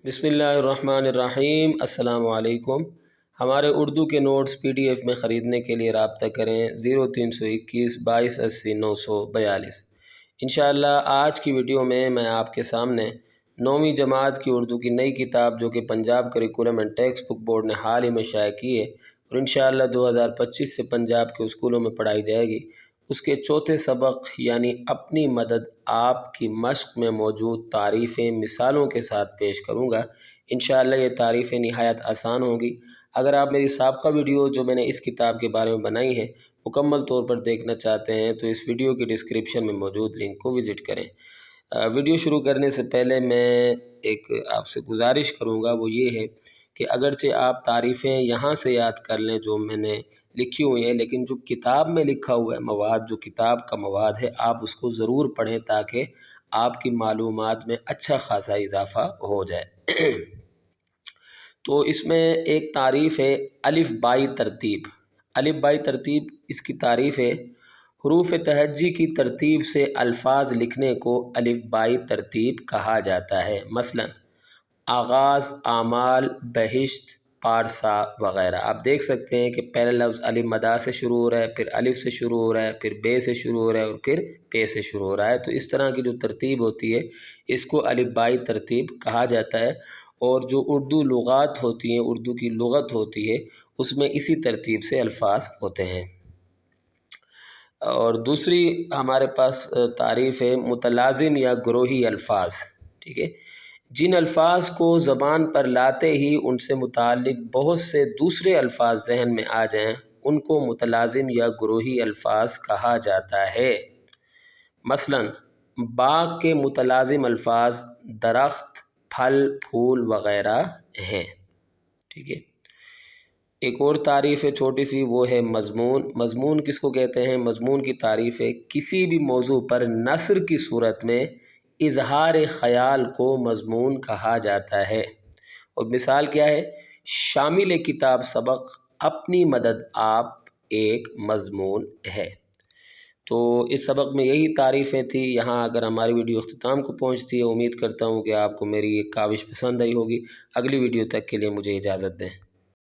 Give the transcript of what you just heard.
बिस्मिल्लाहिर्रहमानिर्रहीम। अस्सलामु अलैकुम। हमारे उर्दू के नोट्स PDF में ख़रीदने के लिए रब्ता करें 0321 22 80 942। इंशाअल्लाह आज की वीडियो में मैं आपके सामने 9वीं जमात की उर्दू की नई किताब जो कि Punjab curriculum and text book board ने हाल ही में शाया की है और इंशाअल्लाह 2025 से पंजाब के स्कूलों में पढ़ाई जाएगी, उसके चौथे सबक यानी अपनी मदद आपकी मश्क में मौजूद तारीफ़ें मिसालों के साथ पेश करूँगा। इंशाअल्लाह ये तारीफ़ें निहायत आसान होंगी। अगर आप मेरी साबका वीडियो जो मैंने इस किताब के बारे में बनाई है मुकम्मल तौर पर देखना चाहते हैं तो इस वीडियो की डिस्क्रिप्शन में मौजूद लिंक को विज़िट करें। वीडियो शुरू करने से पहले मैं एक आपसे गुजारिश करूँगा, वो ये है कि अगरचे आप तारीफ़ें यहाँ से याद कर लें जो मैंने लिखी हुई हैं, लेकिन जो किताब में लिखा हुआ है मवाद, जो किताब का मवाद है, आप उसको ज़रूर पढ़ें ताकि आपकी मालूमात में अच्छा खासा इजाफ़ा हो जाए। तो इसमें एक तारीफ़ है अलिफ बाई तरतीब। अलिफ बाई तरतीब इसकी तारीफ़ है, हरूफ तहज्जी की तरतीब से अल्फाज लिखने को अलिफ बाई तरतीब कहा जाता है। मसलन आगाज़, आमाल, बहिश्त, पारसा वग़ैरह। आप देख सकते हैं कि पहला लफ्ज़ अलिफ मदा से शुरू हो रहा है, फिर अलिफ से शुरू हो रहा है, फिर बे से शुरू हो रहा है और फिर पे से शुरू हो रहा है। तो इस तरह की जो तरतीब होती है इसको अलिफ बाई तरतीब कहा जाता है। और जो उर्दू लुगात होती हैं, उर्दू की लुगत होती है, उसमें इसी तरतीब से अल्फाज होते हैं। और दूसरी हमारे पास तारीफ़ है मुतलाज़िम या ग्रोही अल्फाज। ठीक है, जिन अल्फाज को ज़बान पर लाते ही उनसे मुताल्लिक़ बहुत से दूसरे अल्फाज जहन में आ जाएं, उनको मुतलाज़िम या ग्रोही अल्फाज कहा जाता है। मसलन बाग के मुतलाज़िम अल्फाज दरख्त, फल, फूल वग़ैरह हैं। ठीक है, एक और तारीफ़ है छोटी सी, वो है मज़मून। मज़मून किसको कहते हैं? मज़मून की तारीफ़ है किसी भी मौजू पर नस्र की सूरत में इजहार ख़याल को मज़मून कहा जाता है। और मिसाल क्या है? शामिल किताब सबक, अपनी मदद आप एक मज़मून है। तो इस सबक में यही तारीफ़ें थी। यहाँ अगर हमारी वीडियो अख्तिताम को पहुँचती है, उम्मीद करता हूँ कि आपको मेरी ये काविश पसंद आई होगी। अगली वीडियो तक के लिए मुझे इजाज़त दें।